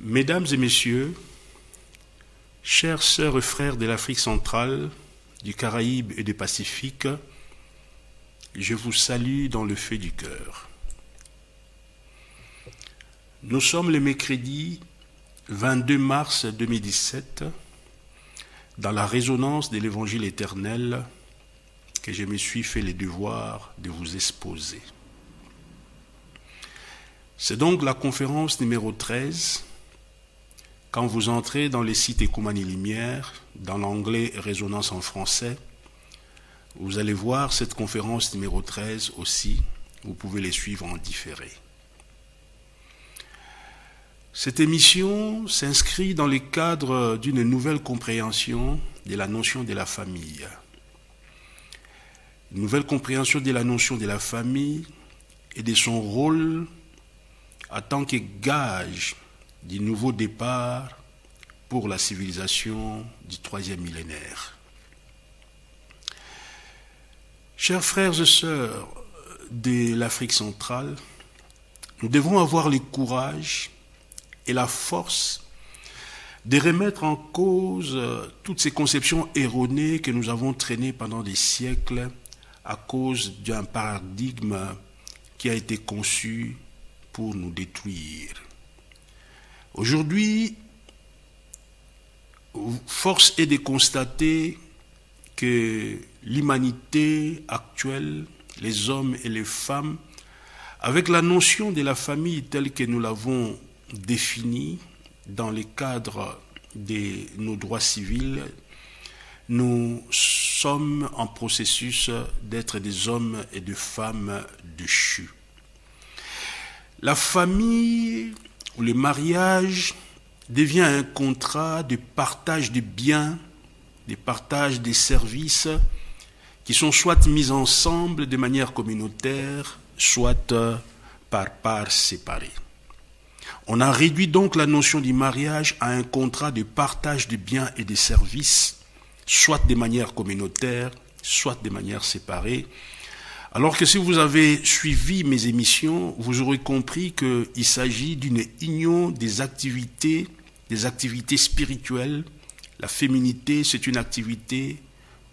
Mesdames et messieurs, chères sœurs et frères de l'Afrique centrale, du Caraïbe et du Pacifique, je vous salue dans le feu du cœur. Nous sommes le mercredi 22 mars 2017, dans la résonance de l'Évangile éternel que je me suis fait le devoir de vous exposer. C'est donc la conférence numéro 13. Quand vous entrez dans les sites Ecoumanie Lumière, dans l'onglet Résonance en français, vous allez voir cette conférence numéro 13 aussi. Vous pouvez les suivre en différé. Cette émission s'inscrit dans le cadre d'une nouvelle compréhension de la notion de la famille. Une nouvelle compréhension de la notion de la famille et de son rôle en tant que gage du nouveau départ pour la civilisation du troisième millénaire. Chers frères et sœurs de l'Afrique centrale, nous devons avoir le courage et la force de remettre en cause toutes ces conceptions erronées que nous avons traînées pendant des siècles à cause d'un paradigme qui a été conçu pour nous détruire. Aujourd'hui, force est de constater que l'humanité actuelle, les hommes et les femmes, avec la notion de la famille telle que nous l'avons définie dans le cadre de nos droits civils, nous sommes en processus d'être des hommes et des femmes déchus. La famille, le mariage devient un contrat de partage de biens, de partage des services qui sont soit mis ensemble de manière communautaire, soit par parts séparées. On a réduit donc la notion du mariage à un contrat de partage de biens et de services, soit de manière communautaire, soit de manière séparée. Alors que si vous avez suivi mes émissions, vous aurez compris qu'il s'agit d'une union des activités spirituelles. La féminité, c'est une activité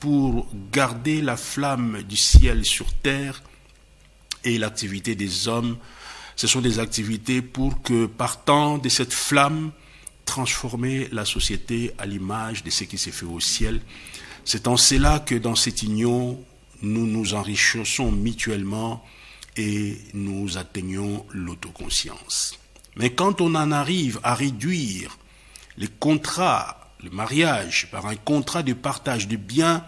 pour garder la flamme du ciel sur terre, et l'activité des hommes, ce sont des activités pour que, partant de cette flamme, transformer la société à l'image de ce qui s'est fait au ciel. C'est en cela que dans cette union, nous nous enrichissons mutuellement et nous atteignons l'autoconscience. Mais quand on en arrive à réduire les contrats, le mariage, par un contrat de partage de biens,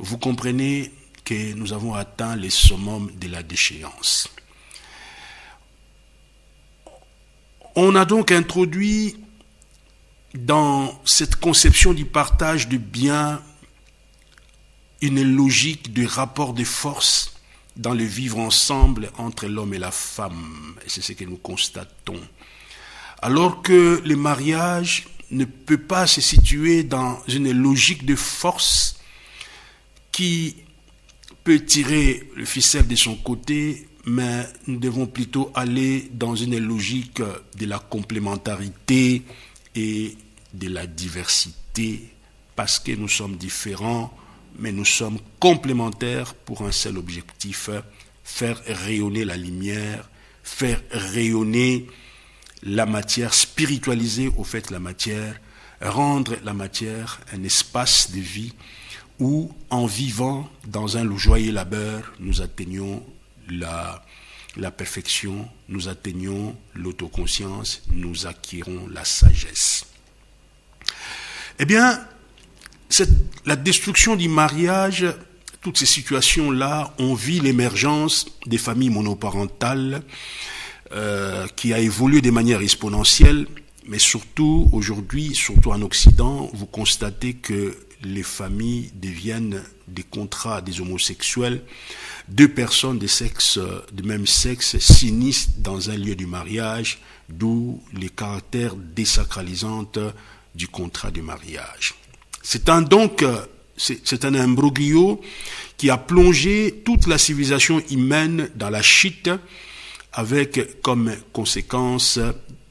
vous comprenez que nous avons atteint le summum de la déchéance. On a donc introduit dans cette conception du partage de biens une logique de rapport de force dans le vivre ensemble entre l'homme et la femme. Et c'est ce que nous constatons. Alors que le mariage ne peut pas se situer dans une logique de force qui peut tirer le ficelle de son côté, mais nous devons plutôt aller dans une logique de la complémentarité et de la diversité, parce que nous sommes différents, mais nous sommes complémentaires pour un seul objectif, faire rayonner la lumière, faire rayonner la matière, spiritualiser au fait la matière, rendre la matière un espace de vie où, en vivant dans un joyeux labeur, nous atteignons la perfection, nous atteignons l'autoconscience, nous acquérons la sagesse. Eh bien, la destruction du mariage, toutes ces situations-là, on vit l'émergence des familles monoparentales qui a évolué de manière exponentielle, mais surtout aujourd'hui, surtout en Occident, vous constatez que les familles deviennent des contrats des homosexuels. Deux personnes de même sexe s'unissent dans un lieu du mariage, d'où les caractères désacralisants du contrat de mariage. C'est un imbroglio qui a plongé toute la civilisation humaine dans la chute, avec comme conséquence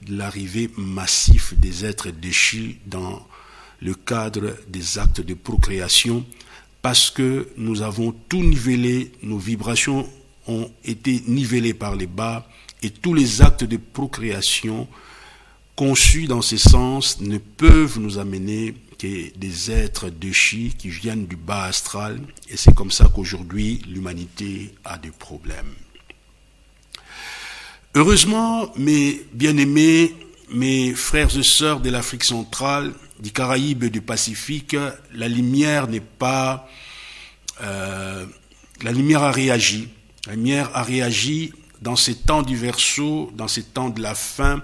l'arrivée massive des êtres déchus dans le cadre des actes de procréation, parce que nous avons tout nivelé, nos vibrations ont été nivellées par les bas, et tous les actes de procréation conçus dans ce sens ne peuvent nous amener que des êtres déchus qui viennent du bas astral, et c'est comme ça qu'aujourd'hui l'humanité a des problèmes. Heureusement, mes bien-aimés, mes frères et sœurs de l'Afrique centrale, du Caraïbe et du Pacifique, la lumière n'est pas... la lumière a réagi. La lumière a réagi dans ces temps du Verseau, dans ces temps de la fin,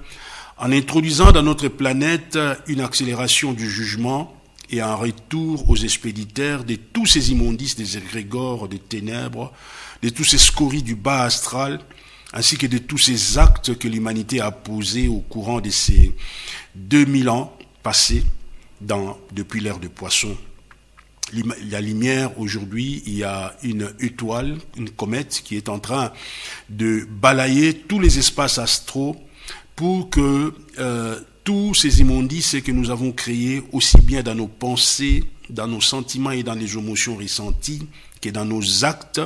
en introduisant dans notre planète une accélération du jugement et un retour aux expéditaires de tous ces immondices, des égrégores, des ténèbres, de tous ces scories du bas astral, ainsi que de tous ces actes que l'humanité a posés au courant de ces 2000 ans passés depuis l'ère de Poisson. La lumière, aujourd'hui, il y a une étoile, une comète qui est en train de balayer tous les espaces astraux pour que tous ces immondices que nous avons créés, aussi bien dans nos pensées, dans nos sentiments et dans les émotions ressenties, que dans nos actes,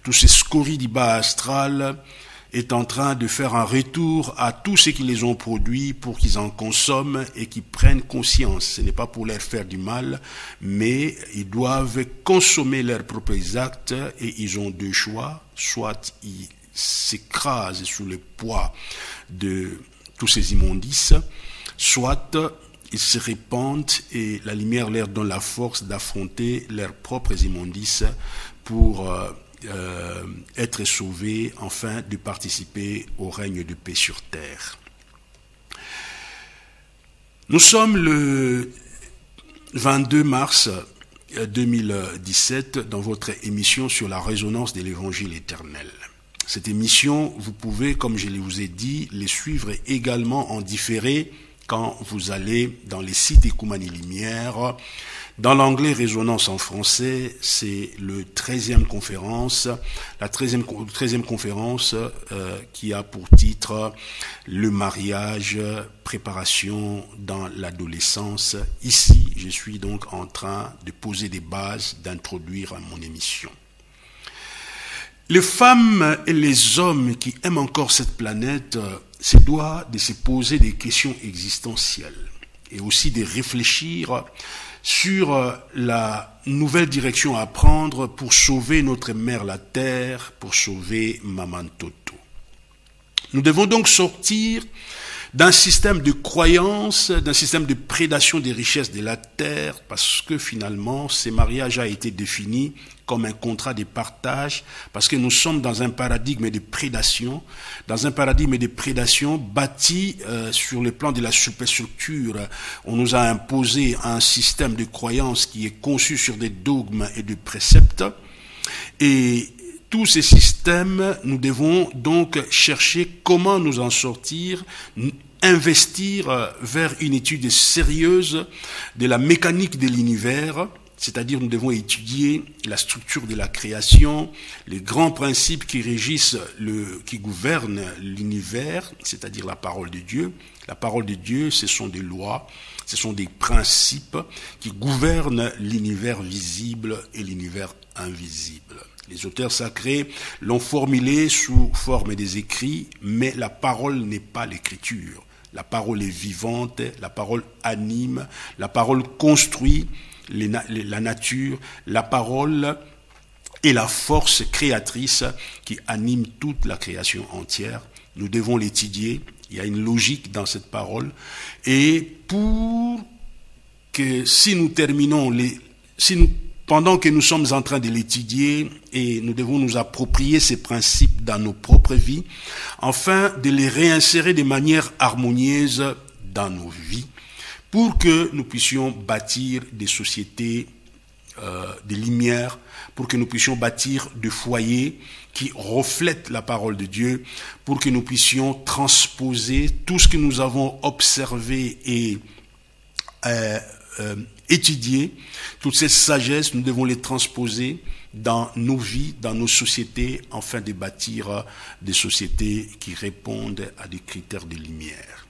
tous ces scories du bas astral, est en train de faire un retour à tous ceux qui les ont produits pour qu'ils en consomment et qu'ils prennent conscience. Ce n'est pas pour leur faire du mal, mais ils doivent consommer leurs propres actes et ils ont deux choix. Soit ils s'écrasent sous le poids de tous ces immondices, soit ils se répandent et la lumière leur donne la force d'affronter leurs propres immondices pour être sauvés, enfin de participer au règne de paix sur terre. Nous sommes le 22 mars 2017 dans votre émission sur la résonance de l'évangile éternel. Cette émission, vous pouvez, comme je vous ai dit, les suivre également en différé quand vous allez dans les sites Ecoumanie Lumière. Dans l'anglais résonance en français, c'est le 13e conférence, la 13e conférence qui a pour titre le mariage, préparation dans l'adolescence. Ici, je suis donc en train de poser des bases, d'introduire mon émission. Les femmes et les hommes qui aiment encore cette planète se doivent de se poser des questions existentielles et aussi de réfléchir sur la nouvelle direction à prendre pour sauver notre mère la Terre, pour sauver Maman Toto. Nous devons donc sortir d'un système de croyance, d'un système de prédation des richesses de la terre, parce que finalement, ce mariage a été défini comme un contrat de partage, parce que nous sommes dans un paradigme de prédation, bâti sur le plan de la superstructure. On nous a imposé un système de croyance qui est conçu sur des dogmes et des préceptes, et tous ces systèmes, nous devons donc chercher comment nous en sortir, investir vers une étude sérieuse de la mécanique de l'univers, c'est-à-dire nous devons étudier la structure de la création, les grands principes qui régissent, qui gouvernent l'univers, c'est-à-dire la parole de Dieu. La parole de Dieu, ce sont des lois, ce sont des principes qui gouvernent l'univers visible et l'univers invisible. Les auteurs sacrés l'ont formulé sous forme des écrits, mais la parole n'est pas l'écriture. La parole est vivante, la parole anime, la parole construit la nature, la parole est la force créatrice qui anime toute la création entière. Nous devons l'étudier, il y a une logique dans cette parole, et pour que si nous terminons pendant que nous sommes en train de l'étudier, et nous devons nous approprier ces principes dans nos propres vies, afin de les réinsérer de manière harmonieuse dans nos vies, pour que nous puissions bâtir des sociétés de lumière, pour que nous puissions bâtir des foyers qui reflètent la parole de Dieu, pour que nous puissions transposer tout ce que nous avons observé et étudier, toute cette sagesse, nous devons les transposer dans nos vies, dans nos sociétés, afin de bâtir des sociétés qui répondent à des critères de lumière.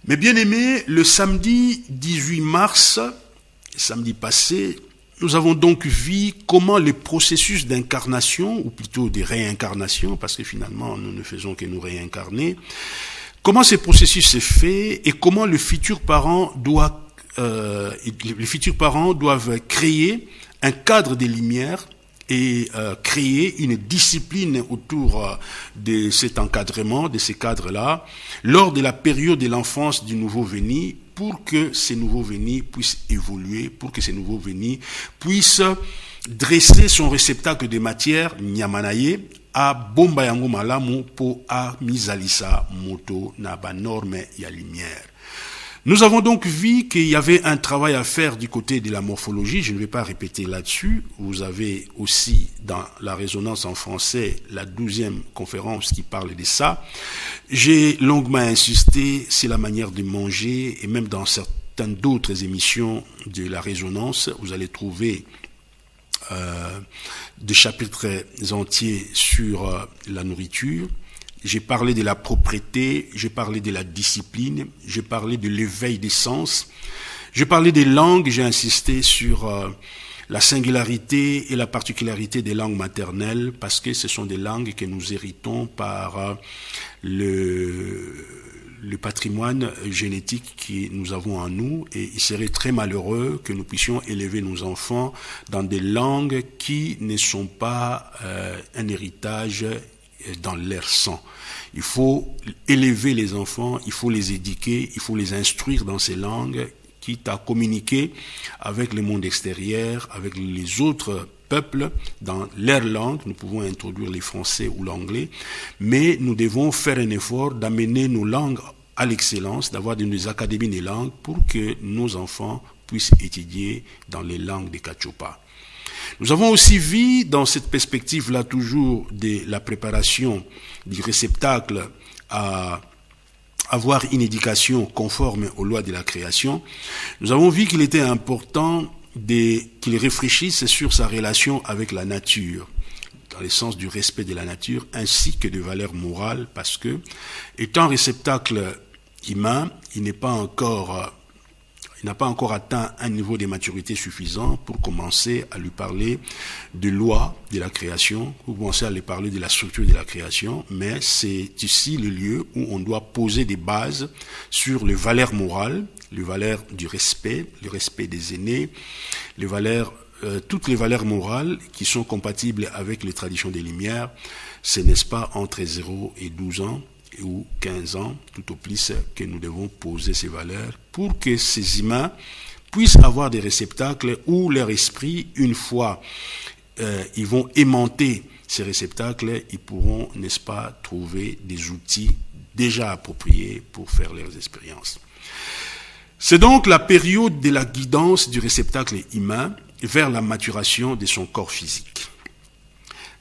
Mes bien-aimés, le samedi 18 mars, samedi passé, nous avons donc vu comment le processus d'incarnation, ou plutôt de réincarnation, parce que finalement nous ne faisons que nous réincarner, comment ce processus s'est fait et comment les futurs parents doivent créer un cadre de lumière et créer une discipline autour de cet encadrement, de ces cadres-là, lors de la période de l'enfance du nouveau venu, pour que ces nouveaux venus puissent évoluer, pour que ces nouveaux venus puissent dresser son réceptacle de matière, nyamanaye, à bomba yango malamu po a misalisa moto na ba norme ya lumière. Nous avons donc vu qu'il y avait un travail à faire du côté de la morphologie. Je ne vais pas répéter là-dessus. Vous avez aussi dans la résonance en français la 12e conférence qui parle de ça. J'ai longuement insisté sur la manière de manger et même dans certaines d'autres émissions de la résonance, vous allez trouver des chapitres entiers sur la nourriture. J'ai parlé de la propreté, j'ai parlé de la discipline, j'ai parlé de l'éveil des sens, j'ai parlé des langues, j'ai insisté sur la singularité et la particularité des langues maternelles, parce que ce sont des langues que nous héritons par le patrimoine génétique que nous avons en nous, et il serait très malheureux que nous puissions élever nos enfants dans des langues qui ne sont pas un héritage dans leur sang. Il faut élever les enfants, il faut les éduquer, il faut les instruire dans ces langues, quitte à communiquer avec le monde extérieur, avec les autres peuples dans leur langue. Nous pouvons introduire les français ou l'anglais, mais nous devons faire un effort d'amener nos langues à l'excellence, d'avoir des académies des langues pour que nos enfants puissent étudier dans les langues des Cachopa. Nous avons aussi vu, dans cette perspective-là toujours de la préparation du réceptacle à avoir une éducation conforme aux lois de la création, nous avons vu qu'il était important qu'il réfléchisse sur sa relation avec la nature, dans le sens du respect de la nature, ainsi que de valeurs morales, parce que, étant réceptacle humain, il n'a pas encore atteint un niveau de maturité suffisant pour commencer à lui parler de lois de la création, pour commencer à lui parler de la structure de la création, mais c'est ici le lieu où on doit poser des bases sur les valeurs morales, les valeurs du respect, le respect des aînés, les valeurs, toutes les valeurs morales qui sont compatibles avec les traditions des Lumières, ce n'est pas entre 0 et 12 ans, ou 15 ans, tout au plus, que nous devons poser ces valeurs pour que ces humains puissent avoir des réceptacles où leur esprit, une fois ils vont aimanter ces réceptacles, ils pourront, n'est-ce pas, trouver des outils déjà appropriés pour faire leurs expériences. C'est donc la période de la guidance du réceptacle humain vers la maturation de son corps physique.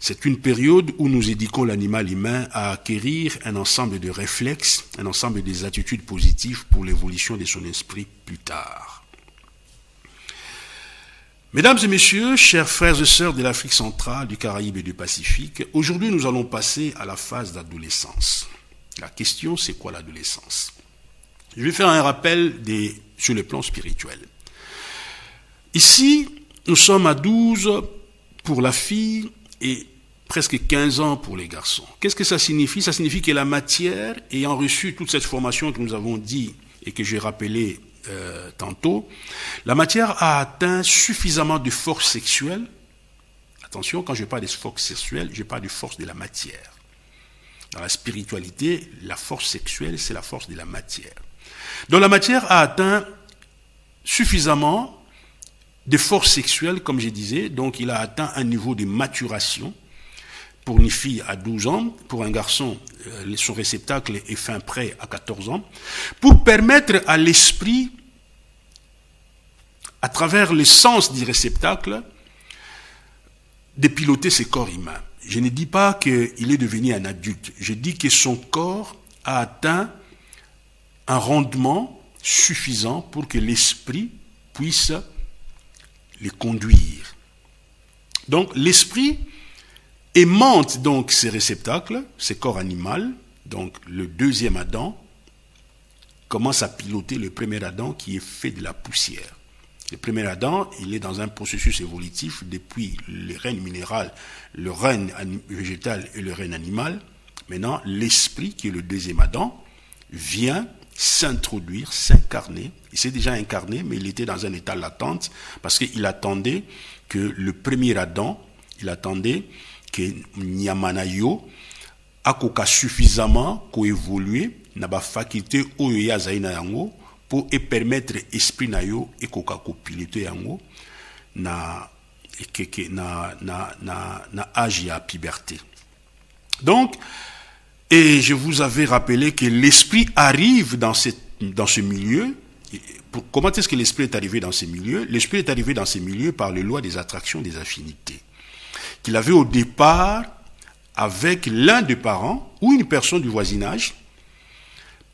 C'est une période où nous éduquons l'animal humain à acquérir un ensemble de réflexes, un ensemble des attitudes positives pour l'évolution de son esprit plus tard. Mesdames et messieurs, chers frères et sœurs de l'Afrique centrale, du Caraïbe et du Pacifique, aujourd'hui nous allons passer à la phase d'adolescence. La question, c'est quoi l'adolescence? Je vais faire un rappel sur le plan spirituel. Ici, nous sommes à 12 pour la fille et presque 15 ans pour les garçons. Qu'est-ce que ça signifie? Ça signifie que la matière, ayant reçu toute cette formation que nous avons dit et que j'ai rappelé tantôt, la matière a atteint suffisamment de force sexuelle. Attention, quand je parle de force sexuelle, je parle de force de la matière. Dans la spiritualité, la force sexuelle, c'est la force de la matière. Donc la matière a atteint suffisamment de force sexuelle, comme je disais, donc il a atteint un niveau de maturation. Pour une fille à 12 ans, pour un garçon, son réceptacle est fin prêt à 14 ans, pour permettre à l'esprit, à travers le sens du réceptacle, de piloter ses corps humains. Je ne dis pas qu'il est devenu un adulte, je dis que son corps a atteint un rendement suffisant pour que l'esprit puisse les conduire. Donc l'esprit aimante donc ces réceptacles, ces corps animaux, donc le deuxième Adam, commence à piloter le premier Adam qui est fait de la poussière. Le premier Adam, il est dans un processus évolutif depuis le règne minéral, le règne végétal et le règne animal. Maintenant, l'esprit, qui est le deuxième Adam, vient s'introduire, s'incarner. Il s'est déjà incarné, mais il était dans un état latente parce qu'il attendait que le premier Adam, il attendait que Nyamanayo akoka suffisamment coévoluer na ba faculté oyo ya zaina yango pour permettre esprit na yo ekoka ko piloter yango na âge ya puberté. Donc, et je vous avais rappelé que l'esprit arrive dans ce milieu. Comment est-ce que l'esprit est arrivé dans ces milieux? L'esprit est arrivé dans ces milieux par les lois des attractions, des affinités, qu'il avait au départ avec l'un des parents ou une personne du voisinage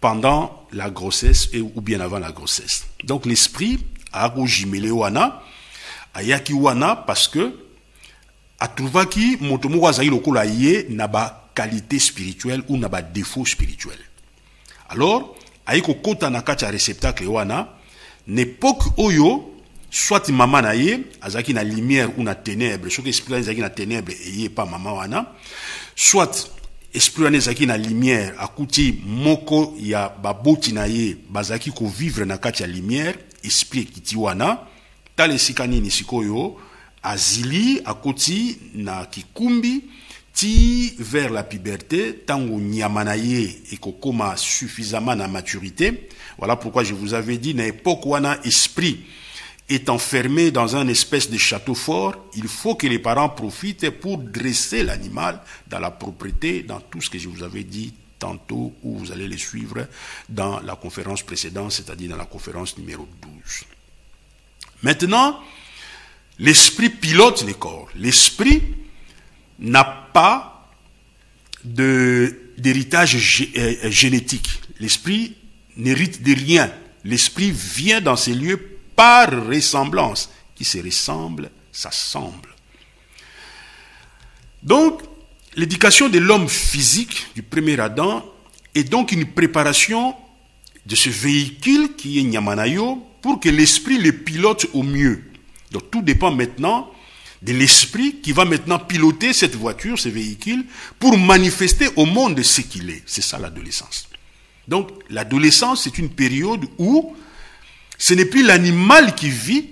pendant la grossesse ou bien avant la grossesse. Donc l'esprit a jimele wana, ayaki wana parce que a trouvé ki motomo wazali lokola ye na ba qualité spirituelle ou na ba défaut spirituel. Alors, ayiko kota na kati ya réceptacle wana, n'époque oyo soit maman na ye azaki na lumière ou na ténèbres, soit esprit azaki na ténèbres et ye pas maman wana, soit esprit azaki na lumière akuti moko ya baboti na ye bazaki ko vivre na kati ya lumière, esprit kiti wana tale sikani ni sikoyo azili akuti na kikumbi ti vers la puberté tango nyamanaye et kokoma suffisamment na maturité. Voilà pourquoi je vous avais dit, na époque wana esprit est enfermé dans un espèce de château fort, il faut que les parents profitent pour dresser l'animal dans la propreté, dans tout ce que je vous avais dit tantôt, où vous allez les suivre dans la conférence précédente, c'est-à-dire dans la conférence numéro 12. Maintenant, l'esprit pilote les corps. L'esprit n'a pas d'héritage génétique. L'esprit n'hérite de rien. L'esprit vient dans ces lieux par ressemblance. Qui se ressemble, s'assemble. Donc, l'éducation de l'homme physique, du premier Adam, est donc une préparation de ce véhicule qui est Nyamanayo pour que l'esprit le pilote au mieux. Donc, tout dépend maintenant de l'esprit qui va maintenant piloter cette voiture, ce véhicule, pour manifester au monde ce qu'il est. C'est ça l'adolescence. Donc, l'adolescence, c'est une période où ce n'est plus l'animal qui vit,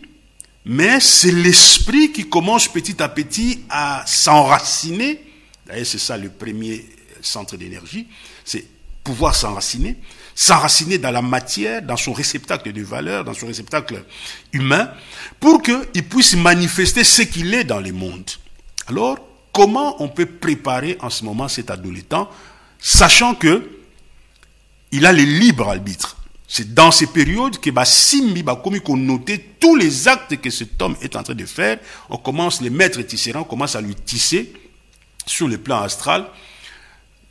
mais c'est l'esprit qui commence petit à petit à s'enraciner. D'ailleurs, c'est ça le premier centre d'énergie, c'est pouvoir s'enraciner. S'enraciner dans la matière, dans son réceptacle de valeur, dans son réceptacle humain, pour qu'il puisse manifester ce qu'il est dans le monde. Alors, comment on peut préparer en ce moment cet adolescent, sachant que il a le libre arbitre? C'est dans ces périodes que Simbi Bakomi qu'on notait tous les actes que cet homme est en train de faire. On commence, les maîtres tisserands commencent à lui tisser sur le plan astral,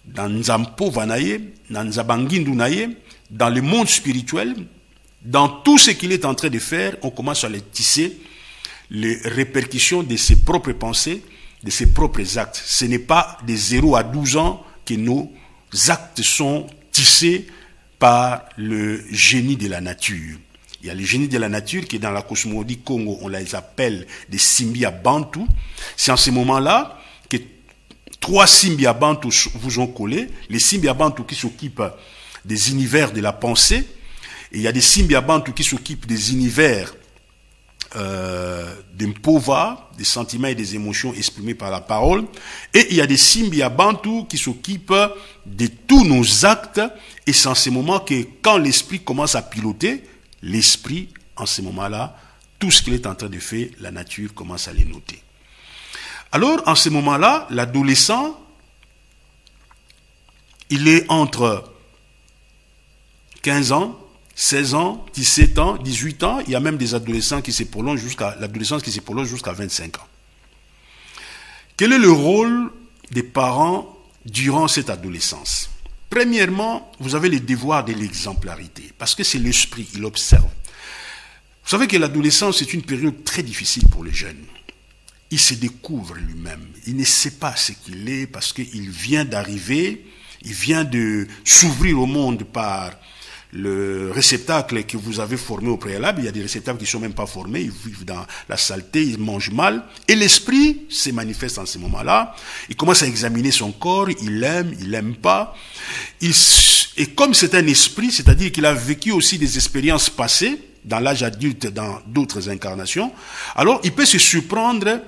dans Nzampo Vanaye, dans Nzabangindu Naye, dans le monde spirituel, dans tout ce qu'il est en train de faire, on commence à les tisser les répercussions de ses propres pensées, de ses propres actes. Ce n'est pas de 0 à 12 ans que nos actes sont tissés par le génie de la nature. Il y a le génie de la nature qui est dans la cosmologie Congo, on les appelle des Simbia Bantu. C'est en ce moment-là que 3 Simbia Bantu vous ont collé. Les Simbia Bantu qui s'occupent des univers de la pensée, et il y a des Simbia Bantu qui s'occupent des univers d'Mpova, des sentiments et des émotions exprimés par la parole, et il y a des Simbia Bantu qui s'occupent de tous nos actes, et c'est en ce moment que quand l'esprit commence à piloter, l'esprit, en ce moment-là, tout ce qu'il est en train de faire, la nature commence à les noter. Alors, en ce moment-là, l'adolescent, il est entre 15 ans, 16 ans, 17 ans, 18 ans, il y a même des adolescents qui se prolongent jusqu'à l'adolescence qui se prolonge jusqu'à 25 ans. Quel est le rôle des parents durant cette adolescence? Premièrement, vous avez le devoir de l'exemplarité, parce que c'est l'esprit, il observe. Vous savez que l'adolescence est une période très difficile pour les jeunes. Il se découvre lui-même, il ne sait pas ce qu'il est, parce qu'il vient d'arriver, il vient de s'ouvrir au monde par le réceptacle que vous avez formé au préalable. Il y a des réceptacles qui ne sont même pas formés, ils vivent dans la saleté, ils mangent mal. Et l'esprit se manifeste en ce moment-là. Il commence à examiner son corps, il aime pas. Et comme c'est un esprit, c'est-à-dire qu'il a vécu aussi des expériences passées, dans l'âge adulte, dans d'autres incarnations, alors il peut se surprendre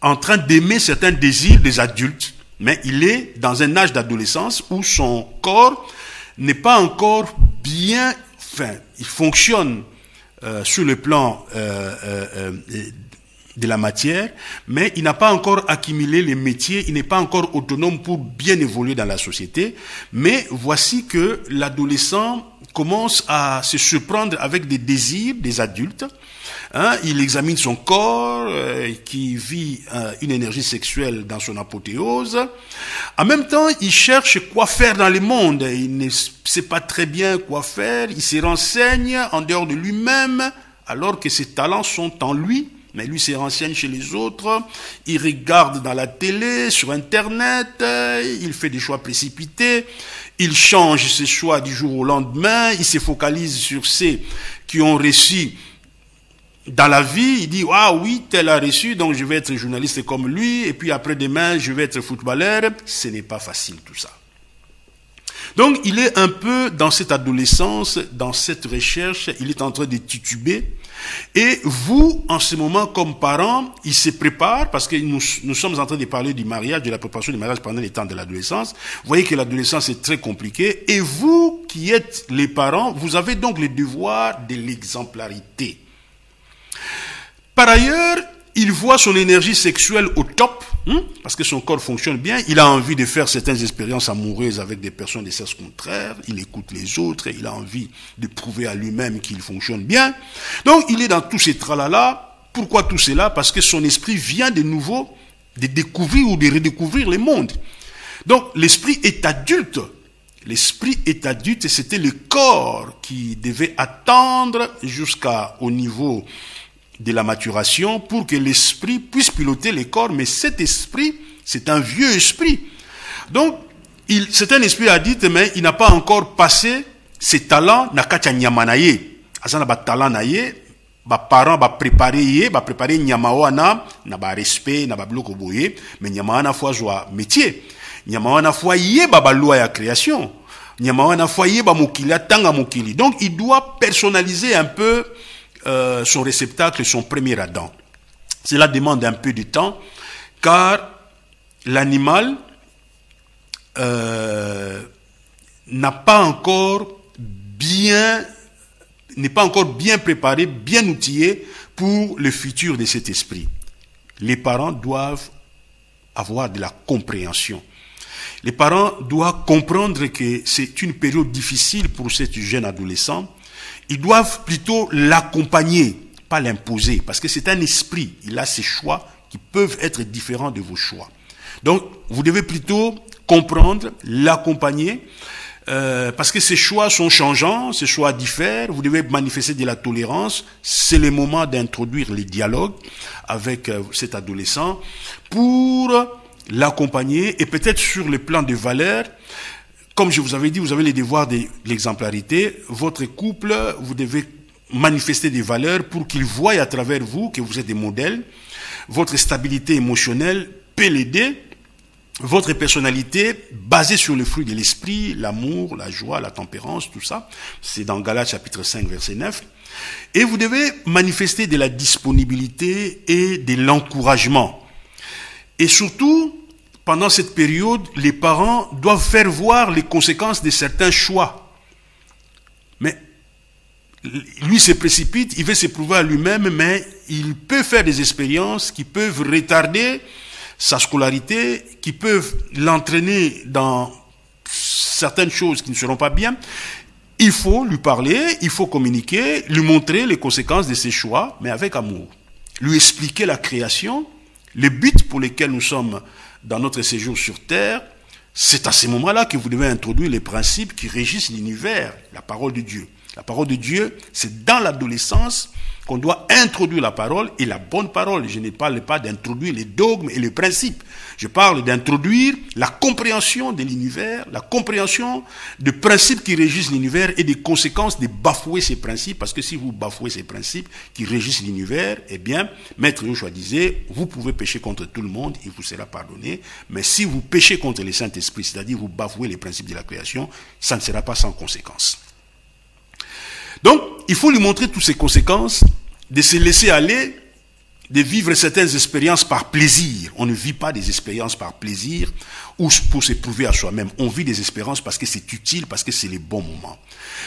en train d'aimer certains désirs des adultes, mais il est dans un âge d'adolescence où son corps n'est pas encore bien, enfin, il fonctionne sur le plan de la matière, mais il n'a pas encore accumulé les métiers, il n'est pas encore autonome pour bien évoluer dans la société. Mais voici que l'adolescent commence à se surprendre avec des désirs des adultes. Il examine son corps, qui vit une énergie sexuelle dans son apothéose. En même temps, il cherche quoi faire dans le monde. Il ne sait pas très bien quoi faire. Il se renseigne en dehors de lui-même, alors que ses talents sont en lui. Mais lui se renseigne chez les autres, il regarde dans la télé, sur Internet, il fait des choix précipités, il change ses choix du jour au lendemain, il se focalise sur ceux qui ont réussi dans la vie, il dit, ah oui, tel a reçu, donc je vais être journaliste comme lui, et puis après-demain, je vais être footballeur. Ce n'est pas facile tout ça. Donc il est un peu dans cette adolescence, dans cette recherche, il est en train de tituber. Et vous, en ce moment, comme parents, il se prépare, parce que nous sommes en train de parler du mariage, de la préparation du mariage pendant les temps de l'adolescence. Vous voyez que l'adolescence est très compliquée. Et vous, qui êtes les parents, vous avez donc le devoir de l'exemplarité. Par ailleurs, il voit son énergie sexuelle au top, parce que son corps fonctionne bien. Il a envie de faire certaines expériences amoureuses avec des personnes de sexe contraire. Il écoute les autres. Il a envie de prouver à lui-même qu'il fonctionne bien. Donc, il est dans tous ces tralala. Pourquoi tout cela? Parce que son esprit vient de nouveau de découvrir ou de redécouvrir le monde. Donc, l'esprit est adulte. L'esprit est adulte et c'était le corps qui devait attendre jusqu'au niveau de la maturation pour que l'esprit puisse piloter le corps. Mais cet esprit, c'est un vieux esprit. Donc, c'est un esprit adulte, mais il n'a pas encore passé ses talents. Nakacha nyamanaye. Asana ba talent naye, ba parents ba préparer nyamawana, na ba respect, na ba bloko boye, mais nyamawana fois joie métier. Nyamawana fois yé ba loi ya création. Nyamawana fois yé ba mokili tanga mokili. Donc, il doit personnaliser un peu son réceptacle, son premier Adam. Cela demande un peu de temps, car l'animal n'est pas encore bien préparé, bien outillé pour le futur de cet esprit. Les parents doivent avoir de la compréhension. Les parents doivent comprendre que c'est une période difficile pour cet jeune adolescent. Ils doivent plutôt l'accompagner, pas l'imposer, parce que c'est un esprit. Il a ses choix qui peuvent être différents de vos choix. Donc, vous devez plutôt comprendre, l'accompagner, parce que ces choix sont changeants, ces choix diffèrent. Vous devez manifester de la tolérance. C'est le moment d'introduire les dialogues avec cet adolescent pour l'accompagner et peut-être sur le plan de valeurs. Comme je vous avais dit, vous avez les devoirs de l'exemplarité. Votre couple, vous devez manifester des valeurs pour qu'il voie à travers vous que vous êtes des modèles. Votre stabilité émotionnelle peut l'aider. Votre personnalité, basée sur le fruit de l'esprit, l'amour, la joie, la tempérance, tout ça. C'est dans Galates chapitre 5, verset 9. Et vous devez manifester de la disponibilité et de l'encouragement. Et surtout, pendant cette période, les parents doivent faire voir les conséquences de certains choix. Mais lui se précipite, il veut se prouver à lui-même, mais il peut faire des expériences qui peuvent retarder sa scolarité, qui peuvent l'entraîner dans certaines choses qui ne seront pas bien. Il faut lui parler, il faut communiquer, lui montrer les conséquences de ses choix, mais avec amour. Lui expliquer la création, le but pour lequel nous sommes dans notre séjour sur terre, c'est à ce moment-là que vous devez introduire les principes qui régissent l'univers, la parole de Dieu. La parole de Dieu, c'est dans l'adolescence qu'on doit introduire la parole et la bonne parole. Je ne parle pas d'introduire les dogmes et les principes. Je parle d'introduire la compréhension de l'univers, la compréhension des principes qui régissent l'univers et des conséquences de bafouer ces principes. Parce que si vous bafouez ces principes qui régissent l'univers, eh bien, Maître Yoshua disait, vous pouvez pécher contre tout le monde, il vous sera pardonné. Mais si vous péchez contre le Saint-Esprit, c'est-à-dire vous bafouez les principes de la création, ça ne sera pas sans conséquences. Donc, il faut lui montrer toutes ces conséquences, de se laisser aller, de vivre certaines expériences par plaisir. On ne vit pas des expériences par plaisir ou pour se prouver à soi-même. On vit des expériences parce que c'est utile, parce que c'est les bons moments.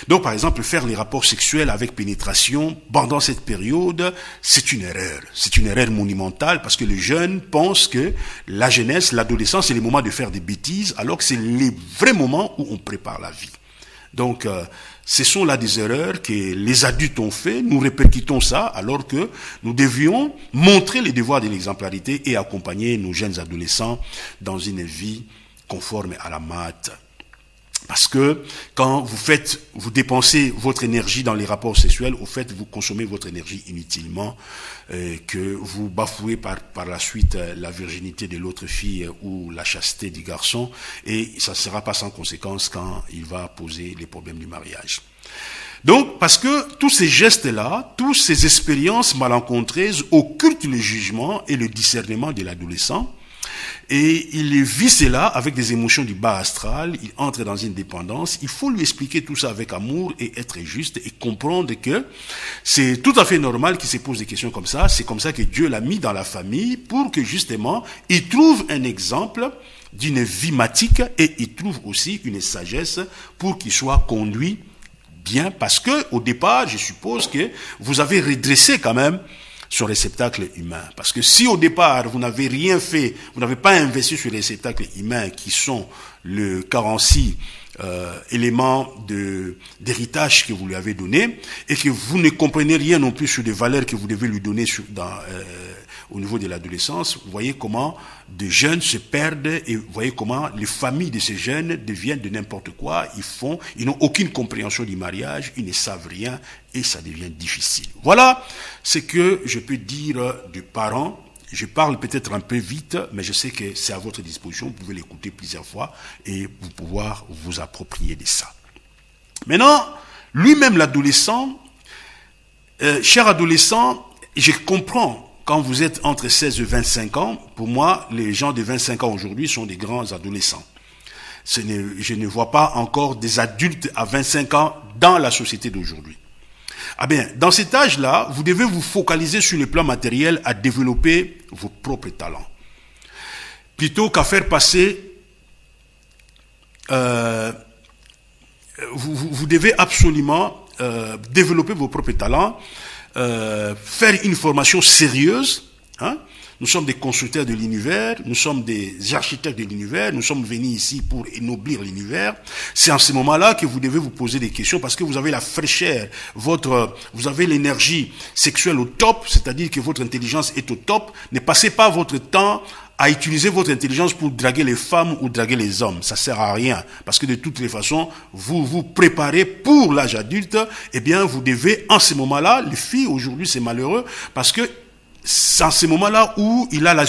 Donc, par exemple, faire les rapports sexuels avec pénétration pendant cette période, c'est une erreur. C'est une erreur monumentale parce que les jeunes pensent que la jeunesse, l'adolescence, c'est le moment de faire des bêtises, alors que c'est les vrais moments où on prépare la vie. Donc, ce sont là des erreurs que les adultes ont fait, nous répercutons ça, alors que nous devions montrer les devoirs de l'exemplarité et accompagner nos jeunes adolescents dans une vie conforme à la Maat. Parce que quand vous dépensez votre énergie dans les rapports sexuels, au fait, vous consommez votre énergie inutilement, que vous bafouez par la suite la virginité de l'autre fille ou la chasteté du garçon, et ça ne sera pas sans conséquence quand il va poser les problèmes du mariage. Donc, parce que tous ces gestes-là, toutes ces expériences malencontreuses occultent le jugement et le discernement de l'adolescent, et il vit cela avec des émotions du bas astral, il entre dans une dépendance. Il faut lui expliquer tout ça avec amour et être juste et comprendre que c'est tout à fait normal qu'il se pose des questions comme ça. C'est comme ça que Dieu l'a mis dans la famille pour que justement il trouve un exemple d'une vie matique et il trouve aussi une sagesse pour qu'il soit conduit bien. Parce que au départ, je suppose que vous avez redressé quand même sur les réceptacle humain. Parce que si au départ, vous n'avez rien fait, vous n'avez pas investi sur les réceptacles humains qui sont le 46 éléments d'héritage que vous lui avez donné, et que vous ne comprenez rien non plus sur les valeurs que vous devez lui donner au niveau de l'adolescence, vous voyez comment des jeunes se perdent et vous voyez comment les familles de ces jeunes deviennent de n'importe quoi. Ils n'ont aucune compréhension du mariage, ils ne savent rien et ça devient difficile. Voilà ce que je peux dire de parents. Je parle peut-être un peu vite, mais je sais que c'est à votre disposition. Vous pouvez l'écouter plusieurs fois et vous pouvoir vous approprier de ça. Maintenant, lui-même l'adolescent, cher adolescent, je comprends. Quand vous êtes entre 16 et 25 ans, pour moi, les gens de 25 ans aujourd'hui sont des grands adolescents. Je ne vois pas encore des adultes à 25 ans dans la société d'aujourd'hui. Ah bien, dans cet âge-là, vous devez vous focaliser sur le plan matériel à développer vos propres talents. Plutôt qu'à faire passer... vous devez absolument développer vos propres talents, faire une formation sérieuse. Hein? Nous sommes des constructeurs de l'univers, nous sommes des architectes de l'univers, nous sommes venus ici pour ennoblir l'univers. C'est en ce moment-là que vous devez vous poser des questions parce que vous avez la fraîcheur, vous avez l'énergie sexuelle au top, c'est-à-dire que votre intelligence est au top. Ne passez pas votre temps à utiliser votre intelligence pour draguer les femmes ou draguer les hommes. Ça sert à rien. Parce que de toutes les façons, vous vous préparez pour l'âge adulte. Eh bien, vous devez, en ce moment-là, les filles, aujourd'hui, c'est malheureux, parce que c'est en ce moment-là où il a la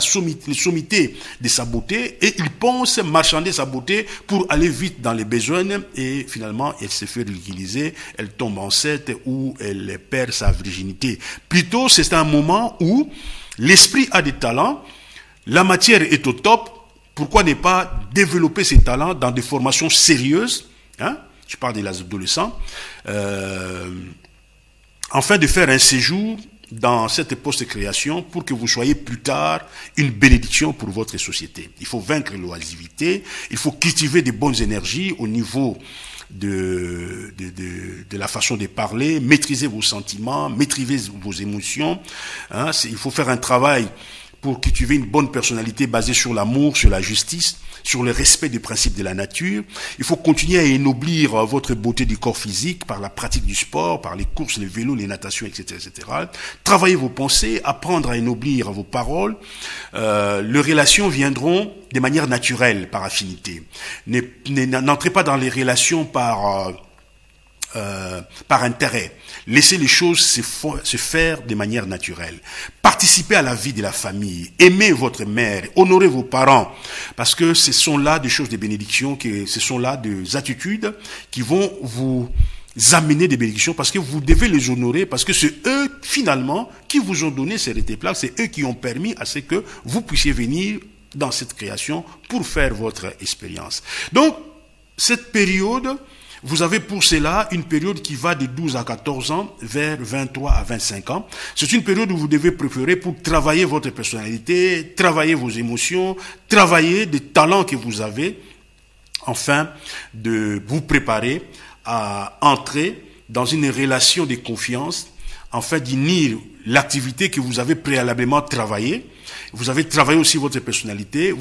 sommité de sa beauté et il pense marchander sa beauté pour aller vite dans les besoins et finalement, elle se fait ridiculiser, elle tombe enceinte ou elle perd sa virginité. Plutôt, c'est un moment où l'esprit a des talents, la matière est au top. Pourquoi ne pas développer ces talents dans des formations sérieuses, hein? Je parle des adolescents, afin de faire un séjour dans cette post-création pour que vous soyez plus tard une bénédiction pour votre société. Il faut vaincre l'oisivité, il faut cultiver des bonnes énergies au niveau de la façon de parler, maîtriser vos sentiments, maîtriser vos émotions. Hein? Il faut faire un travail pour cultiver une bonne personnalité basée sur l'amour, sur la justice, sur le respect des principes de la nature. Il faut continuer à ennoblir votre beauté du corps physique par la pratique du sport, par les courses, les vélos, les natations, etc., etc. Travailler vos pensées, apprendre à ennoblir vos paroles. Les relations viendront de manière naturelle, par affinité. N'entrez pas dans les relations par intérêt. Laissez les choses se faire de manière naturelle. Participez à la vie de la famille. Aimez votre mère. Honorez vos parents. Parce que ce sont là des choses de bénédiction, ce sont là des attitudes qui vont vous amener des bénédictions parce que vous devez les honorer, parce que c'est eux, finalement, qui vous ont donné ces rétés-plats. C'est eux qui ont permis à ce que vous puissiez venir dans cette création pour faire votre expérience. Donc, cette période, vous avez pour cela une période qui va de 12 à 14 ans vers 23 à 25 ans. C'est une période où vous devez préférer pour travailler votre personnalité, travailler vos émotions, travailler des talents que vous avez, afin de vous préparer à entrer dans une relation de confiance, afin d'unir l'activité que vous avez préalablement travaillée. Vous avez travaillé aussi votre personnalité.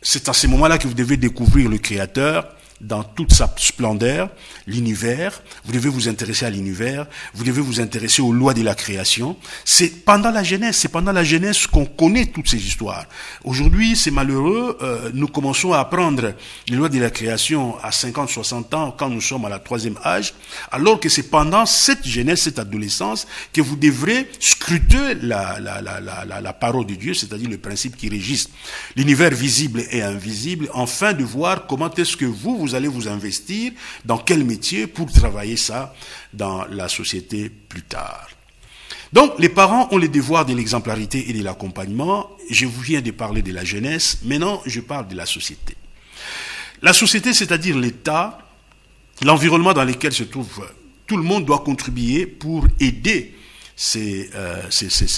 C'est à ce moment-là que vous devez découvrir le Créateur dans toute sa splendeur, l'univers. Vous devez vous intéresser à l'univers, vous devez vous intéresser aux lois de la création. C'est pendant la jeunesse qu'on connaît toutes ces histoires. Aujourd'hui, c'est malheureux, nous commençons à apprendre les lois de la création à 50, 60 ans, quand nous sommes à la 3e âge, alors que c'est pendant cette jeunesse, cette adolescence, que vous devrez scruter la parole de Dieu, c'est-à-dire le principe qui régisse l'univers visible et invisible, afin de voir comment est-ce que vous allez vous investir, dans quel métier pour travailler ça dans la société plus tard. Donc, les parents ont le devoir de l'exemplarité et de l'accompagnement. Je vous viens de parler de la jeunesse, maintenant je parle de la société. La société, c'est-à-dire l'État, l'environnement dans lequel se trouve, tout le monde doit contribuer pour aider ces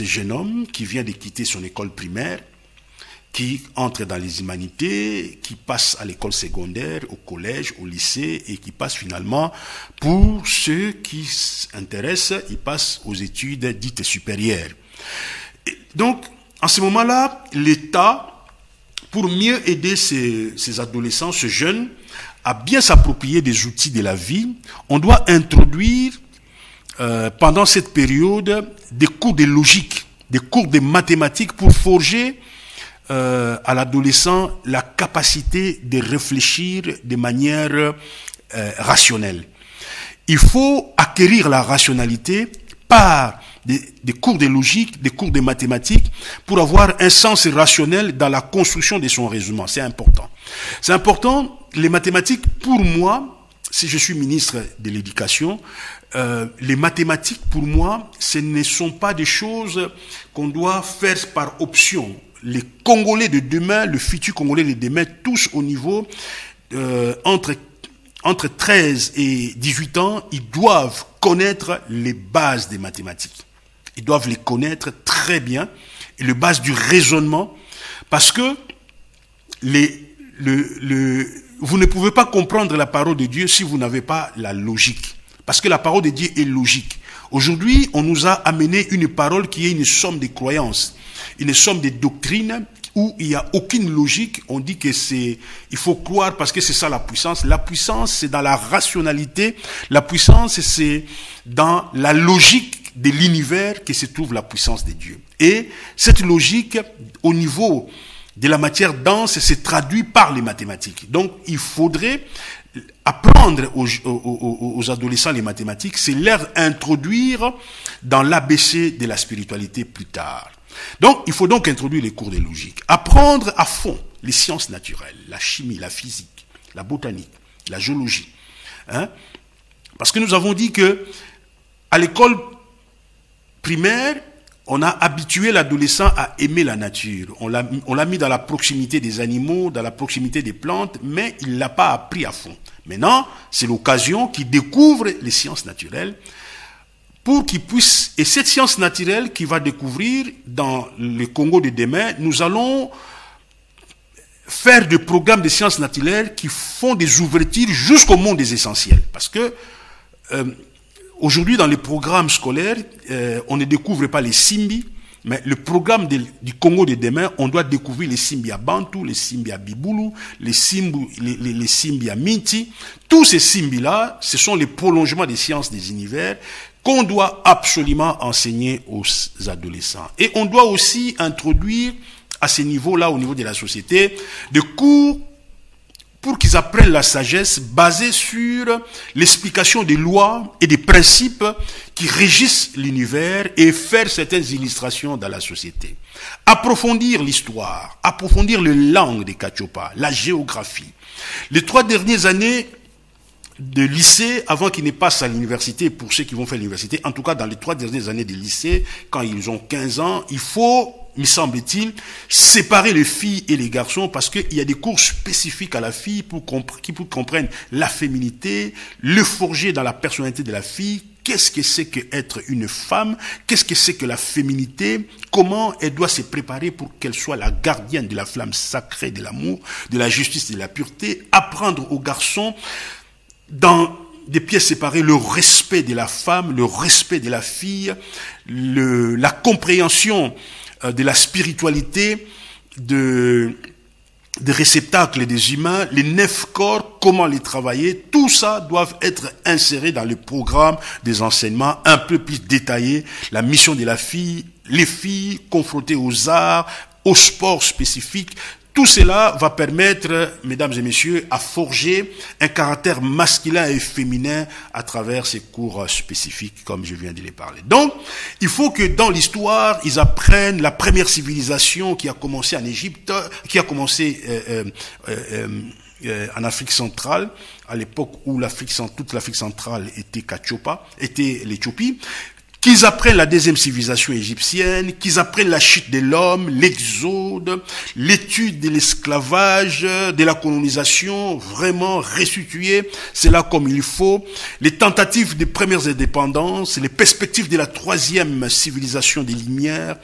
jeunes hommes qui viennent de quitter son école primaire, qui entrent dans les humanités, qui passent à l'école secondaire, au collège, au lycée, et qui passent finalement, pour ceux qui s'intéressent, ils passent aux études dites supérieures. Et donc, en ce moment-là, l'État, pour mieux aider ces adolescents, ces jeunes, à bien s'approprier des outils de la vie, on doit introduire, pendant cette période, des cours de logique, des cours de mathématiques pour forger à l'adolescent la capacité de réfléchir de manière rationnelle. Il faut acquérir la rationalité par des cours de logique, des cours de mathématiques, pour avoir un sens rationnel dans la construction de son raisonnement. C'est important. C'est important, les mathématiques, pour moi, si je suis ministre de l'Éducation, les mathématiques, pour moi, ce ne sont pas des choses qu'on doit faire par option. Les Congolais de demain, le futur Congolais de demain, tous au niveau entre 13 et 18 ans, ils doivent connaître les bases des mathématiques. Ils doivent les connaître très bien, et les bases du raisonnement, parce que vous ne pouvez pas comprendre la parole de Dieu si vous n'avez pas la logique. Parce que la parole de Dieu est logique. Aujourd'hui, on nous a amené une parole qui est une somme de croyances, une somme de doctrines où il n'y a aucune logique. On dit que il faut croire parce que c'est ça la puissance. La puissance, c'est dans la rationalité. La puissance, c'est dans la logique de l'univers que se trouve la puissance de Dieu. Et cette logique, au niveau de la matière dense, se traduit par les mathématiques. Donc, il faudrait apprendre aux adolescents les mathématiques, c'est leur introduire dans l'ABC de la spiritualité plus tard. Donc, il faut donc introduire les cours de logique. Apprendre à fond les sciences naturelles, la chimie, la physique, la botanique, la géologie. Parce que nous avons dit que à l'école primaire, on a habitué l'adolescent à aimer la nature. On l'a mis dans la proximité des animaux, dans la proximité des plantes, mais il ne l'a pas appris à fond. Maintenant, c'est l'occasion qu'il découvre les sciences naturelles pour qu'il puisse... Et cette science naturelle qu'il va découvrir dans le Congo de demain, nous allons faire des programmes de sciences naturelles qui font des ouvertures jusqu'au monde des essentiels. Parce que... aujourd'hui, dans les programmes scolaires, on ne découvre pas les Simbi, Mais le programme du Congo de demain, on doit découvrir les Simbia Bantu, les Simbia Bibulu, les Simbia Minti. Tous ces Simbi-là, ce sont les prolongements des sciences des univers qu'on doit absolument enseigner aux adolescents. Et on doit aussi introduire à ces niveaux-là, au niveau de la société, des cours pour qu'ils apprennent la sagesse basée sur l'explication des lois et des principes qui régissent l'univers et faire certaines illustrations dans la société. Approfondir l'histoire, approfondir les langues des Kachopa, la géographie. Les 3 dernières années de lycée, avant qu'ils ne passent à l'université, pour ceux qui vont faire l'université, en tout cas dans les 3 dernières années de lycée, quand ils ont 15 ans, il faut, me semble-t-il, séparer les filles et les garçons parce qu'il y a des cours spécifiques à la fille pour comprendre la féminité, le forger dans la personnalité de la fille, qu'est-ce que c'est qu'être une femme, qu'est-ce que c'est que la féminité, comment elle doit se préparer pour qu'elle soit la gardienne de la flamme sacrée de l'amour, de la justice et de la pureté, apprendre aux garçons dans des pièces séparées, le respect de la femme, le respect de la fille, la compréhension de la spiritualité, des réceptacles des humains, les 9 corps, comment les travailler, tout ça doit être inséré dans le programme des enseignements un peu plus détaillés, la mission de la fille, les filles confrontées aux arts, aux sports spécifiques. Tout cela va permettre, mesdames et messieurs, à forger un caractère masculin et féminin à travers ces cours spécifiques, comme je viens de les parler. Donc, il faut que dans l'histoire, ils apprennent la première civilisation qui a commencé en Égypte, qui a commencé en Afrique centrale, à l'époque où toute l'Afrique centrale était Kachopa, était l'Éthiopie. Qu'ils apprennent la deuxième civilisation égyptienne, qu'ils apprennent la chute de l'homme, l'exode, l'étude de l'esclavage, de la colonisation, vraiment restituer cela comme il faut, les tentatives des premières indépendances, les perspectives de la 3e civilisation des Lumières.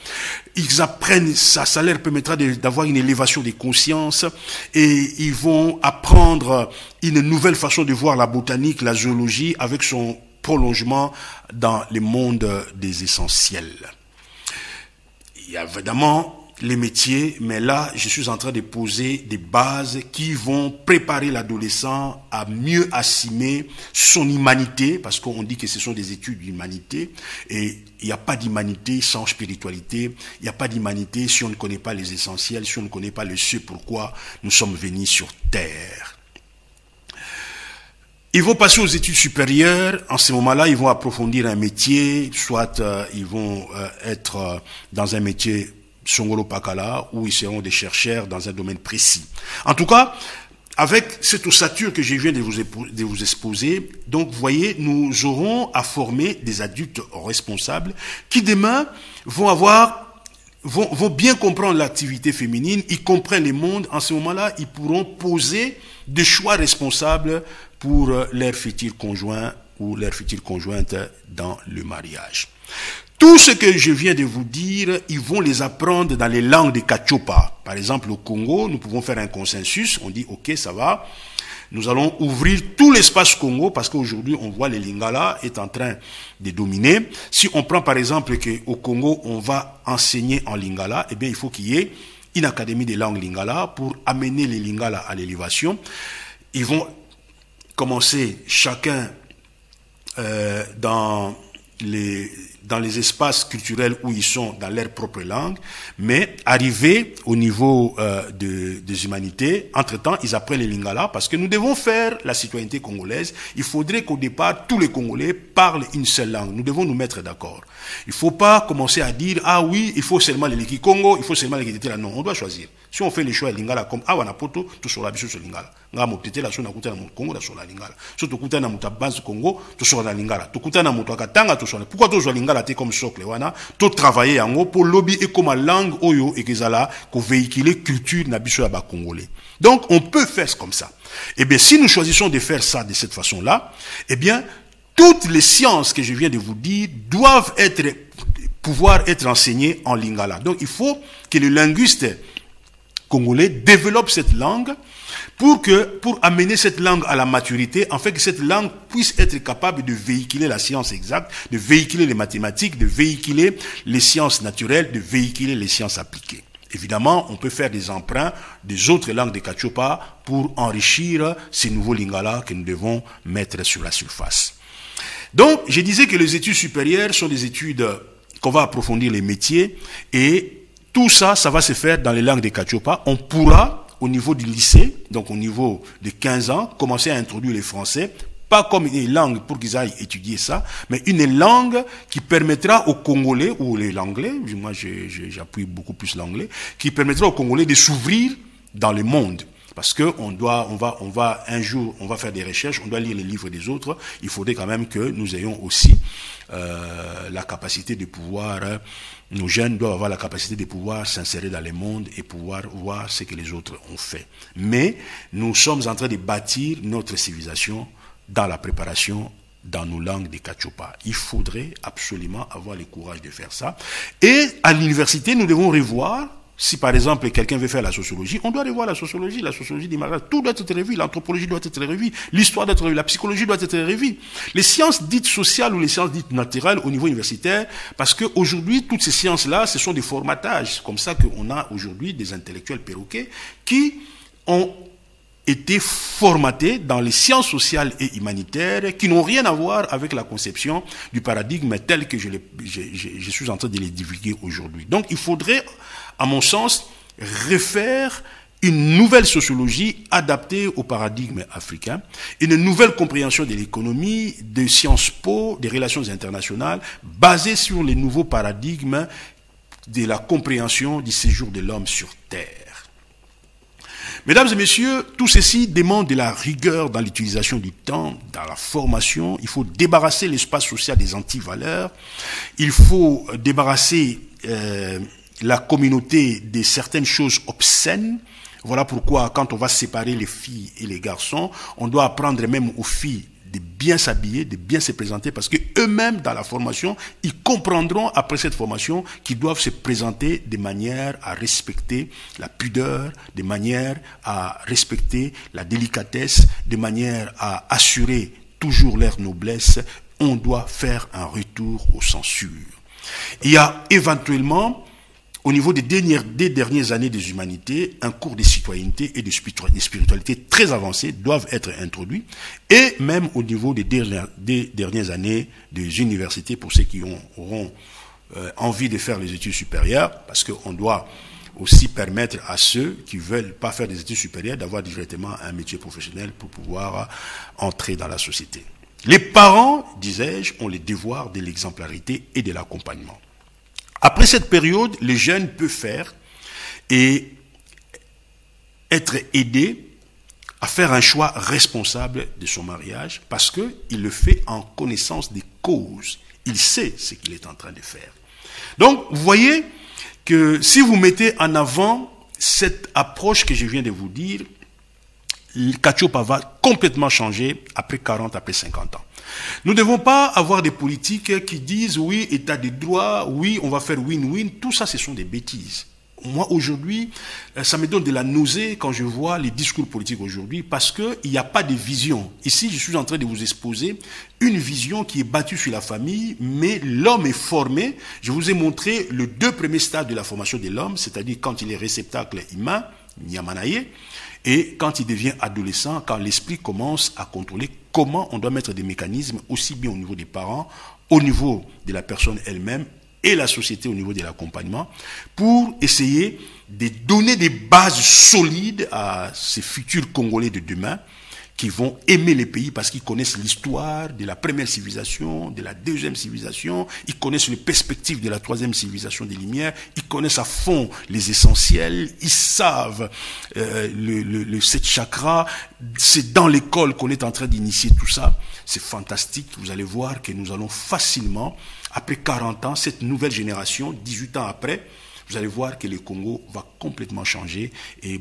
Ils apprennent ça, ça leur permettra d'avoir une élévation des consciences et ils vont apprendre une nouvelle façon de voir la botanique, la zoologie avec son prolongement dans le monde des essentiels. Il y a évidemment les métiers, mais là, je suis en train de poser des bases qui vont préparer l'adolescent à mieux assimiler son humanité, parce qu'on dit que ce sont des études d'humanité, et il n'y a pas d'humanité sans spiritualité, il n'y a pas d'humanité si on ne connaît pas les essentiels, si on ne connaît pas le ce pourquoi nous sommes venus sur Terre. Ils vont passer aux études supérieures. En ce moment-là, ils vont approfondir un métier, soit ils vont être dans un métier Songolo Pakala, où ils seront des chercheurs dans un domaine précis. En tout cas, avec cette ossature que je viens de vous exposer, donc vous voyez, nous aurons à former des adultes responsables qui demain vont bien comprendre l'activité féminine, ils comprennent le monde. En ce moment-là, ils pourront poser des choix responsables pour leur futur conjoint ou leur future conjointe dans le mariage. Tout ce que je viens de vous dire, ils vont les apprendre dans les langues des Kachopa. Par exemple, au Congo, nous pouvons faire un consensus. On dit, ok, ça va. Nous allons ouvrir tout l'espace Congo parce qu'aujourd'hui, on voit le Lingala est en train de dominer. Si on prend par exemple qu'au Congo, on va enseigner en Lingala, eh bien, il faut qu'il y ait une académie des langues Lingala pour amener les Lingala à l'élévation. Ils vont commencer chacun dans les espaces culturels où ils sont dans leur propre langue, mais arriver au niveau des humanités, entre-temps, ils apprennent les Lingala, parce que nous devons faire la citoyenneté congolaise. Il faudrait qu'au départ, tous les Congolais parlent une seule langue. Nous devons nous mettre d'accord. Il ne faut pas commencer à dire, ah oui, il faut seulement les Liki Congo, il faut seulement les Kétéla. Non, on doit choisir. Si on fait les choix de Lingala comme Awanapoto, tout sur la biso sur Lingala. Nga motete la sona kuta na Congo la sur la Lingala. So to kuta na mutabanzi Congo, tout sur la Lingala. To kuta na mutwakatanga tout sur la. Pourquoi tout sur Lingala te comme socle wana? To travailler yango pour lobby et comme langue oyo et kezala ko véhiculer culture na biso ya ba congolais. Donc on peut faire comme ça. Eh bien si nous choisissons de faire ça de cette façon-là, eh bien toutes les sciences que je viens de vous dire doivent pouvoir être enseignées en Lingala. Donc il faut que le linguiste congolais développe cette langue pour amener cette langue à la maturité, en fait que cette langue puisse être capable de véhiculer la science exacte, de véhiculer les mathématiques, de véhiculer les sciences naturelles, de véhiculer les sciences appliquées. Évidemment, on peut faire des emprunts des autres langues de Cachopa pour enrichir ces nouveaux lingala que nous devons mettre sur la surface. Donc, je disais que les études supérieures sont des études qu'on va approfondir les métiers et tout ça, ça va se faire dans les langues de Cachopa. On pourra, au niveau du lycée, donc au niveau de 15 ans, commencer à introduire les français, pas comme une langue pour qu'ils aillent étudier ça, mais une langue qui permettra aux Congolais, ou l'anglais, moi j'appuie beaucoup plus l'anglais, qui permettra aux Congolais de s'ouvrir dans le monde. Parce que on va un jour, on va faire des recherches, on doit lire les livres des autres. Il faudrait quand même que nous ayons aussi la capacité de pouvoir, nos jeunes doivent avoir la capacité de pouvoir s'insérer dans le monde et pouvoir voir ce que les autres ont fait. Mais nous sommes en train de bâtir notre civilisation dans la préparation dans nos langues de Cachopa. Il faudrait absolument avoir le courage de faire ça. Et à l'université, nous devons revoir. Si par exemple quelqu'un veut faire la sociologie, on doit revoir la sociologie du mariage, tout doit être revu, l'anthropologie doit être revue, l'histoire doit être revue, la psychologie doit être revue. Les sciences dites sociales ou les sciences dites naturelles au niveau universitaire, parce qu'aujourd'hui, toutes ces sciences-là, ce sont des formatages. C'est comme ça qu'on a aujourd'hui des intellectuels perroquets qui ont été formatés dans les sciences sociales et humanitaires qui n'ont rien à voir avec la conception du paradigme tel que je suis en train de les divulguer aujourd'hui. Donc il faudrait, à mon sens, refaire une nouvelle sociologie adaptée au paradigme africain, une nouvelle compréhension de l'économie, de Sciences Po, des relations internationales, basée sur les nouveaux paradigmes de la compréhension du séjour de l'homme sur Terre. Mesdames et messieurs, tout ceci demande de la rigueur dans l'utilisation du temps, dans la formation. Il faut débarrasser l'espace social des antivaleurs. Il faut débarrasser la communauté de certaines choses obscènes. Voilà pourquoi quand on va séparer les filles et les garçons, on doit apprendre même aux filles de bien s'habiller, de bien se présenter, parce que eux-mêmes, dans la formation, ils comprendront après cette formation qu'ils doivent se présenter de manière à respecter la pudeur, de manière à respecter la délicatesse, de manière à assurer toujours leur noblesse. On doit faire un retour aux censures. Il y a éventuellement, au niveau des dernières années des humanités, un cours de citoyenneté et de spiritualité très avancé doivent être introduits, et même au niveau des dernières années des universités pour ceux qui auront envie de faire les études supérieures, parce qu'on doit aussi permettre à ceux qui ne veulent pas faire des études supérieures d'avoir directement un métier professionnel pour pouvoir entrer dans la société. Les parents, disais-je, ont les devoirs de l'exemplarité et de l'accompagnement. Après cette période, les jeunes peuvent faire et être aidés à faire un choix responsable de son mariage parce qu'il le fait en connaissance des causes. Il sait ce qu'il est en train de faire. Donc, vous voyez que si vous mettez en avant cette approche que je viens de vous dire, le Cachopa va complètement changer après 40, après 50 ans. Nous ne devons pas avoir des politiques qui disent oui, état de droit, oui, on va faire win-win. Tout ça, ce sont des bêtises. Moi, aujourd'hui, ça me donne de la nausée quand je vois les discours politiques aujourd'hui parce qu'il n'y a pas de vision. Ici, je suis en train de vous exposer une vision qui est battue sur la famille, mais l'homme est formé. Je vous ai montré les 2 premiers stades de la formation de l'homme, c'est-à-dire quand il est réceptacle humain, Nyamanaye, et quand il devient adolescent, quand l'esprit commence à contrôler comment on doit mettre des mécanismes, aussi bien au niveau des parents, au niveau de la personne elle-même, et la société au niveau de l'accompagnement, pour essayer de donner des bases solides à ces futurs Congolais de demain, qui vont aimer les pays parce qu'ils connaissent l'histoire de la première civilisation, de la deuxième civilisation, ils connaissent les perspectives de la troisième civilisation des Lumières, ils connaissent à fond les essentiels, ils savent le 7 chakras, c'est dans l'école qu'on est en train d'initier tout ça, c'est fantastique, vous allez voir que nous allons facilement, après 40 ans, cette nouvelle génération, 18 ans après, vous allez voir que le Congo va complètement changer. Et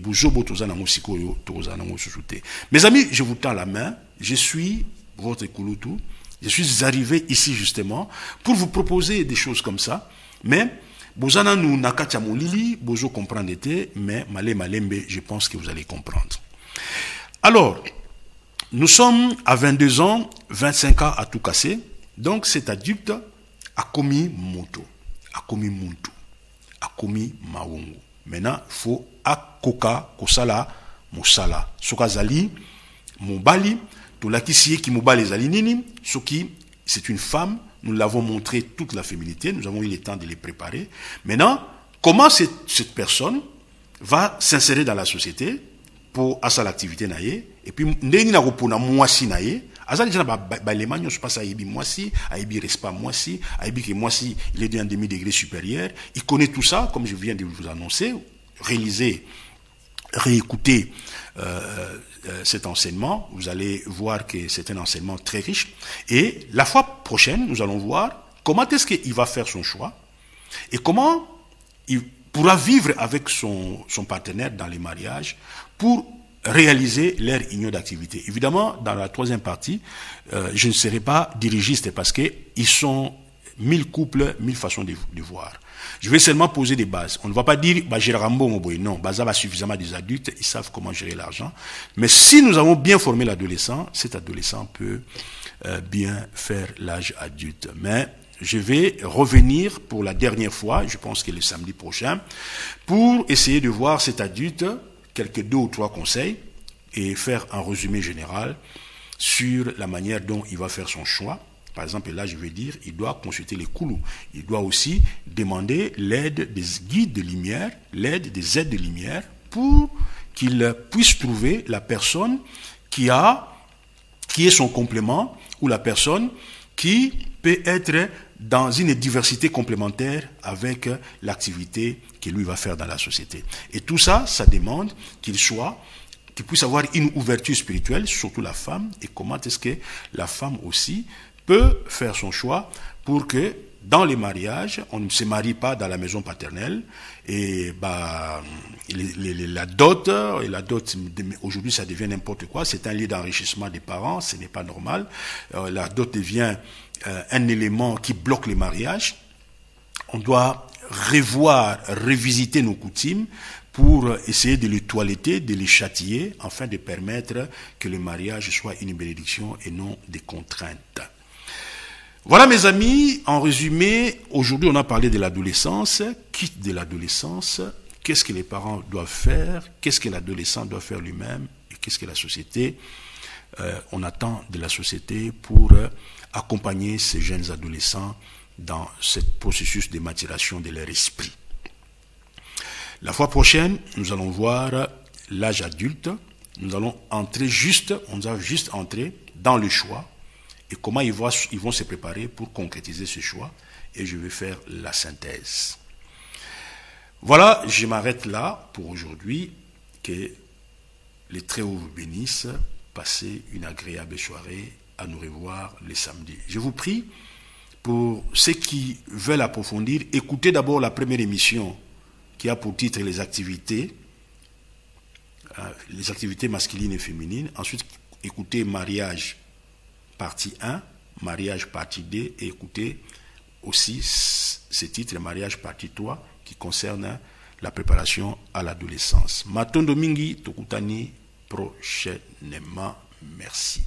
mes amis, je vous tends la main. Je suis votre Kouloutou. Je suis arrivé ici justement pour vous proposer des choses comme ça. Mais, bozana nous nakacha molili, bozo comprendre, mais malé malembe, je pense que vous allez comprendre. Alors, nous sommes à 22 ans, 25 ans à tout casser. Donc cet adulte a commis moto, a commis muntu, a commis maungu. Maintenant, il faut akoka kosala musala. Soka zali mobali, to lakisiye ki mobali zali nini, soki c'est une femme, nous l'avons montré toute la féminité, nous avons eu le temps de les préparer. Maintenant, comment cette personne va s'insérer dans la société pour à l'activité naie et puis ndeni na kopona mwasi naie azali jana ba les manyo se passe à ibi mwasi a ibi respa mwasi a ibi que mwasi il est d'un demi degré supérieur, il connaît tout ça comme je viens de vous annoncer. Réaliser, réécouter cet enseignement, vous allez voir que c'est un enseignement très riche. Et la fois prochaine, nous allons voir comment est-ce qu'il va faire son choix et comment il pourra vivre avec son partenaire dans les mariages pour réaliser leur union d'activité. Évidemment, dans la troisième partie, je ne serai pas dirigiste parce qu'ils sont 1000 couples, 1000 façons de voir. Je vais seulement poser des bases. On ne va pas dire bah, gérer non, Baza va suffisamment des adultes, ils savent comment gérer l'argent. Mais si nous avons bien formé l'adolescent, cet adolescent peut bien faire l'âge adulte. Mais je vais revenir pour la dernière fois, je pense que le samedi prochain, pour essayer de voir cet adulte, quelques 2 ou 3 conseils, et faire un résumé général sur la manière dont il va faire son choix. Par exemple, là, je vais dire, il doit consulter les koulous. Il doit aussi demander l'aide des guides de lumière, l'aide des aides de lumière, pour qu'il puisse trouver la personne qui est son complément, ou la personne qui peut être dans une diversité complémentaire avec l'activité qu'il lui va faire dans la société. Et tout ça, ça demande qu'il puisse avoir une ouverture spirituelle, surtout la femme, et comment est-ce que la femme aussi peut faire son choix pour que dans les mariages, on ne se marie pas dans la maison paternelle et la dot aujourd'hui ça devient n'importe quoi, c'est un lieu d'enrichissement des parents, ce n'est pas normal. La dot devient un élément qui bloque les mariages. On doit revisiter nos coutumes pour essayer de les toiletter, de les châtier, afin de permettre que le mariage soit une bénédiction et non des contraintes. Voilà mes amis, en résumé, aujourd'hui on a parlé de l'adolescence, quitte de l'adolescence, qu'est-ce que les parents doivent faire, qu'est-ce que l'adolescent doit faire lui-même, et qu'est-ce que la société, on attend de la société pour accompagner ces jeunes adolescents dans ce processus de maturation de leur esprit. La fois prochaine, nous allons voir l'âge adulte, nous allons entrer on va juste entrer dans le choix, et comment ils vont se préparer pour concrétiser ce choix, et je vais faire la synthèse. Voilà, je m'arrête là pour aujourd'hui, que les Très-Hauts vous bénissent, passez une agréable soirée, à nous revoir les samedis. Je vous prie, pour ceux qui veulent approfondir, écoutez d'abord la première émission qui a pour titre les activités masculines et féminines, ensuite écoutez mariage partie 1, mariage partie 2, et écoutez aussi ce titre, mariage partie 3, qui concerne la préparation à l'adolescence. Matondo Mingi, Tokutani, prochainement. Merci.